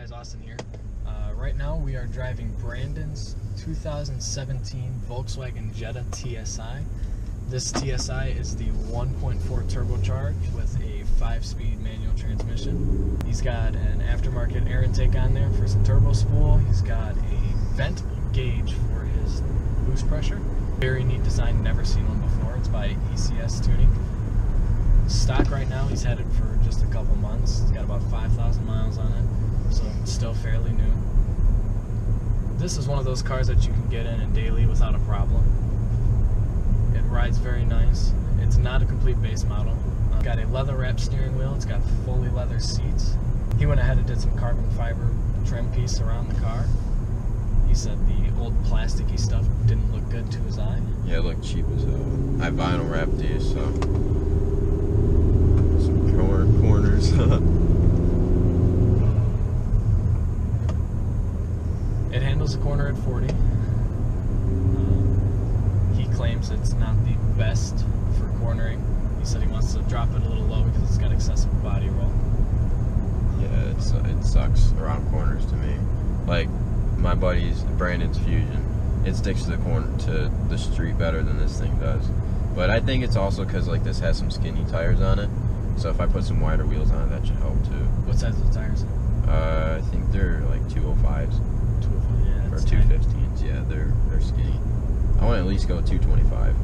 guys, Austin here. Right now we are driving Brandon's 2017 Volkswagen Jetta TSI. This TSI is the 1.4 turbocharged with a 5-speed manual transmission. He's got an aftermarket air intake on there for some turbo spool. He's got a vent gauge for his boost pressure. Very neat design, never seen one before. It's by ECS Tuning. Stock right now, he's had it for just a couple months. It's got about 5,000 miles on it, so it's still fairly new. This is one of those cars that you can get in daily without a problem. It rides very nice. It's not a complete base model. It's got a leather wrapped steering wheel. It's got fully leather seats. He went ahead and did some carbon fiber trim piece around the car. He said the old plasticky stuff didn't look good to his eye. Yeah, it looked cheap as hell. I vinyl wrapped these, so some corners. It handles a corner at 40. He claims it's not the best for cornering. He said he wants to drop it a little low because it's got excessive body roll. Yeah, it sucks around corners to me. Like my buddy's Brandon's Fusion, it sticks to the street better than this thing does. But I think it's also because like this has some skinny tires on it, so if I put some wider wheels on it, that should help too. What size are the tires? I think they're like 205s. 205, yeah. Or 215s, yeah, they're skinny. I want to at least go 225.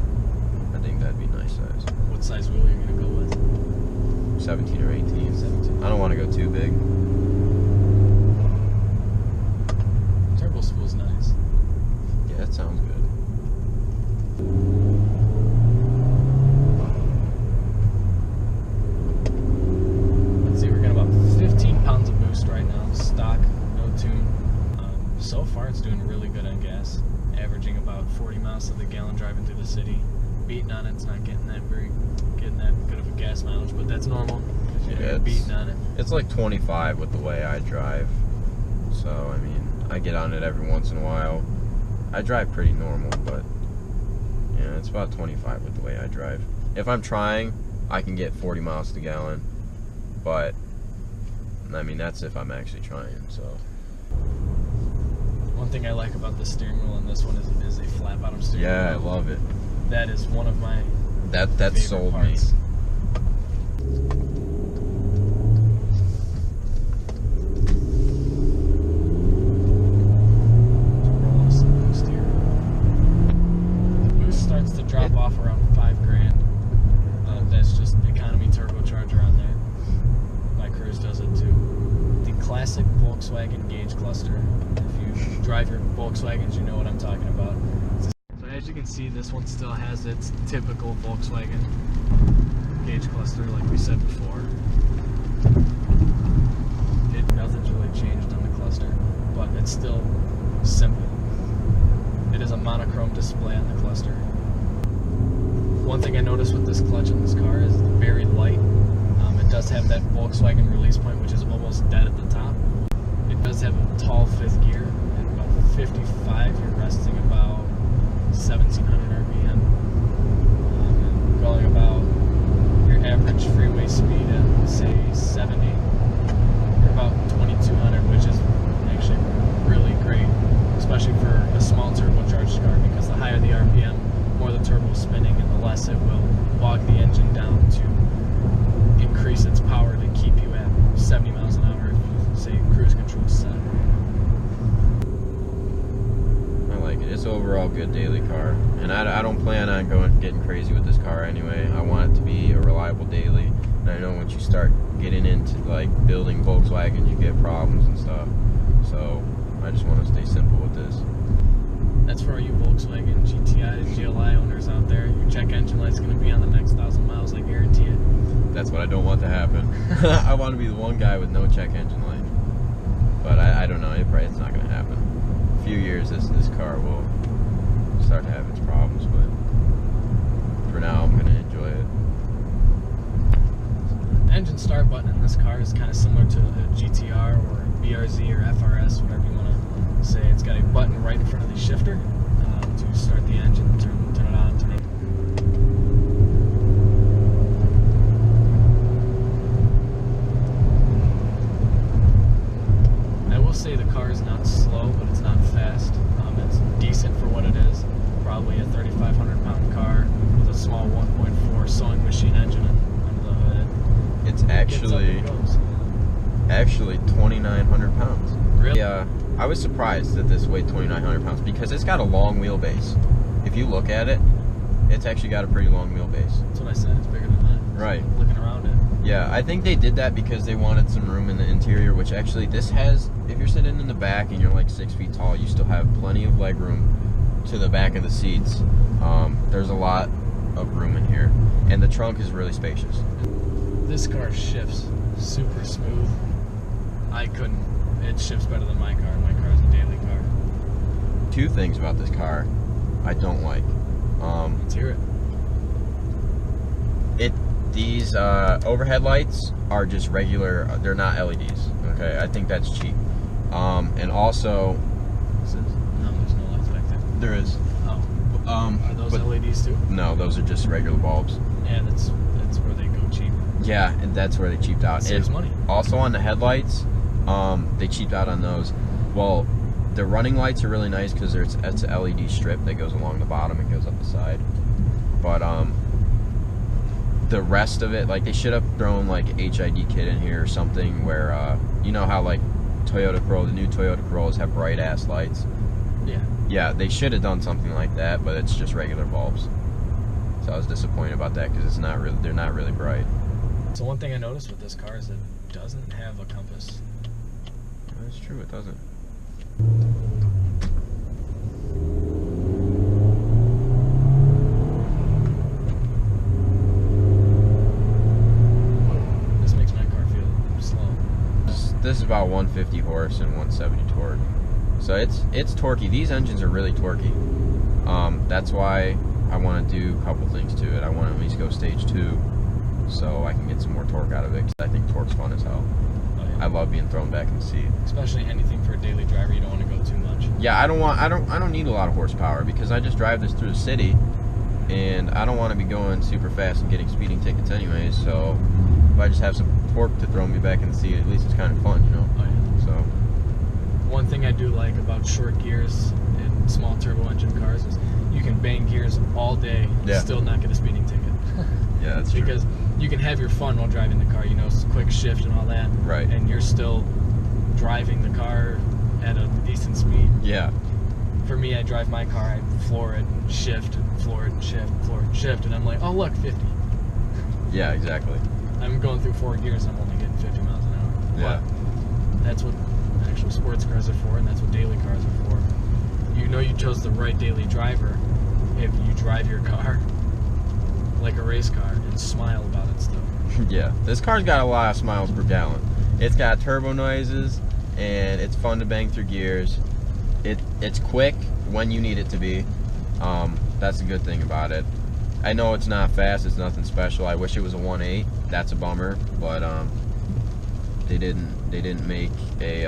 I think that'd be nice size. What size wheel are you gonna go with? 17 or 18. 17. I don't want to go too big. Turbo spool's nice. Yeah, that sounds good. Let's see, we're getting about 15 pounds of boost right now, stock, no tune. So far it's doing really good on gas, averaging about 40 miles to the gallon driving through the city. Beating on it's not getting that good of a gas mileage, but that's normal. You're beating on it. It's like 25 with the way I drive. So I mean, I get on it every once in a while. I drive pretty normal, but yeah, it's about 25 with the way I drive. If I'm trying, I can get 40 miles to the gallon, but I mean that's if I'm actually trying. So one thing I like about the steering wheel on this one is a flat bottom steering wheel. Yeah, I love it. That is one of my that sold parts. me. Rolling some boost here. The boost starts to drop off around $5,000. That's just economy turbocharger on there. My Cruise does it too. The classic Volkswagen gauge cluster. If you drive your Volkswagens, you know what I'm talking about. So as you can see, this one still has its typical Volkswagen gauge cluster, like we said before. Nothing's really changed on the cluster, but it's still simple. It is a monochrome display on the cluster. One thing I noticed with this clutch in this car is it's very light. It does have that Volkswagen release point, which is almost dead at the top. It does have a tall 5th gear. At about 55, you're resting about 1,700 RPM. And going about your average freeway speed at, say, 70, you're about 2,200, which is actually really great, especially for a small turbocharged car, because the higher the RPM, more the turbo spinning, and the less it will bog the engine down to increase its power to keep you at 70 miles an hour if, say, cruise control is set. I like it. It's overall good daily car, and I don't plan on getting crazy with this car anyway. I want it to be a reliable daily, and I know once you start getting into like building Volkswagens, you get problems and stuff. So I just want to stay simple with this. That's for all you Volkswagen GTI and GLI owners out there. Your check engine light's going to be on the next 1,000 miles, I guarantee it. That's what I don't want to happen. I want to be the one guy with no check engine light. But I don't know, it's not going to happen. In a few years, this car will start to have its problems, but for now, I'm going to enjoy it. The engine start button in this car is kind of similar to a GTR or BRZ or FRS, whatever you want to say. It's got a button right in front of the shifter to start the engine, turn it on, turn it off. weighed 2,900 pounds. Really? Yeah, I was surprised that this weighed 2,900 pounds because it's got a long wheelbase. If you look at it, it's actually got a pretty long wheelbase. That's what I said. It's bigger than that. Right. Looking around it. Yeah, I think they did that because they wanted some room in the interior, which actually this has, if you're sitting in the back and you're like 6 feet tall, you still have plenty of leg room to the back of the seats. There's a lot of room in here, and the trunk is really spacious. This car shifts super smooth. It shifts better than my car. My car is a daily car. Two things about this car I don't like. Let's hear it. These overhead lights are just regular, they're not LEDs, okay? I think that's cheap. And also... No, there's no lights back there. There is. Oh. Are those LEDs too? No, those are just regular bulbs. Yeah, that's where they go cheap. Yeah, and that's where they cheaped out. Saves money. Also on the headlights, they cheaped out on those. Well, the running lights are really nice because it's an LED strip that goes along the bottom and goes up the side. But the rest of it, like, they should have thrown like a HID kit in here or something where you know how like the new Toyota Corollas have bright ass lights. Yeah. Yeah, they should have done something like that, but it's just regular bulbs. So I was disappointed about that because they're not really bright. So one thing I noticed with this car is it doesn't have a compass. That's true, it doesn't. This makes my car feel slow. This is about 150 horse and 170 torque. So it's torquey. These engines are really torquey. That's why I want to do a couple things to it. I want to at least go stage 2 so I can get some more torque out of it, because I think torque's fun as hell. Oh, yeah. I love being thrown back in the seat. Especially anything for a daily driver, you don't want to go too much. Yeah, I don't need a lot of horsepower because I just drive this through the city, and I don't want to be going super fast and getting speeding tickets anyways. So if I just have some torque to throw me back in the seat, at least it's kind of fun, you know. Oh, yeah. So one thing I do like about short gears in small turbo engine cars is you can bang gears all day and Yeah. still not get a speeding ticket. yeah, that's true. Because you can have your fun while driving the car, you know, quick shift and all that. Right. And you're still driving the car at a decent speed. Yeah. For me, I drive my car, I floor it and shift and floor it and shift, floor it and shift, and I'm like, oh look, 50. Yeah, exactly. I'm going through 4 gears, I'm only getting 50 miles an hour. Yeah. But that's what actual sports cars are for, and that's what daily cars are for. You know you chose the right daily driver if you drive your car like a race car and smile about it still. Yeah, this car's got a lot of miles per gallon. It's got turbo noises, and it's fun to bang through gears. It's quick when you need it to be. That's a good thing about it. I know it's not fast, it's nothing special. I wish it was a 1.8. That's a bummer, but they didn't make a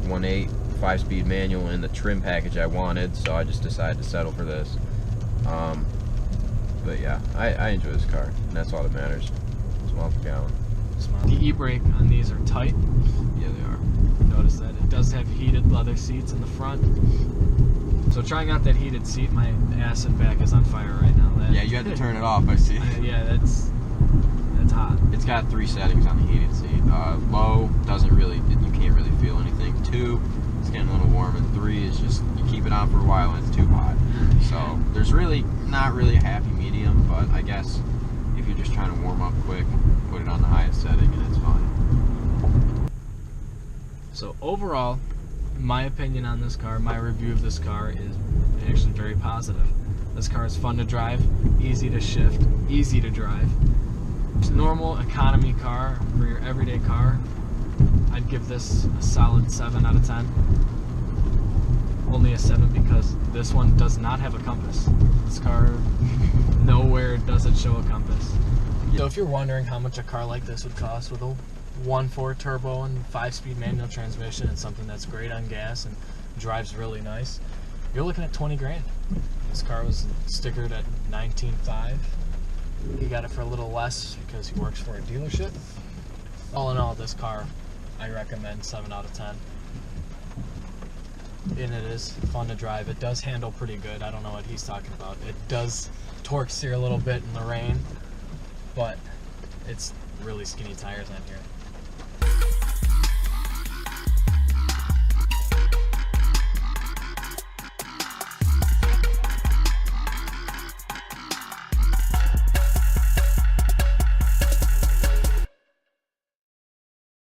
1.8 5-speed manual in the trim package I wanted, so I just decided to settle for this. But yeah, I enjoy this car, and that's all that matters. It's miles per gallon. The e-brake on these are tight. Yeah, they are. Notice that it does have heated leather seats in the front. So trying out that heated seat, my ass and back is on fire right now. Yeah, you had to turn it off, I see. Yeah, that's hot. It's got 3 settings on the heated seat. Low, you can't really feel anything. 2, it's getting a little warm, and 3 is just, you keep it on for a while and it's too hot. So there's not really a happy medium, but I guess if you're just trying to warm up quick, put it on the highest setting and it's fine. So overall, my opinion on this car, my review of this car is actually very positive. This car is fun to drive, easy to shift, easy to drive. It's a normal economy car for your everyday car. I'd give this a solid 7 out of 10. Only a 7 because this one does not have a compass. This car nowhere does it show a compass. So if you're wondering how much a car like this would cost with a 1.4 turbo and 5-speed manual transmission and something that's great on gas and drives really nice, you're looking at 20 grand. This car was stickered at 19.5. He got it for a little less because he works for a dealership. All in all, this car I recommend 7 out of 10. And it is fun to drive. It does handle pretty good. I don't know what he's talking about. It does torque steer a little bit in the rain, but it's really skinny tires on here.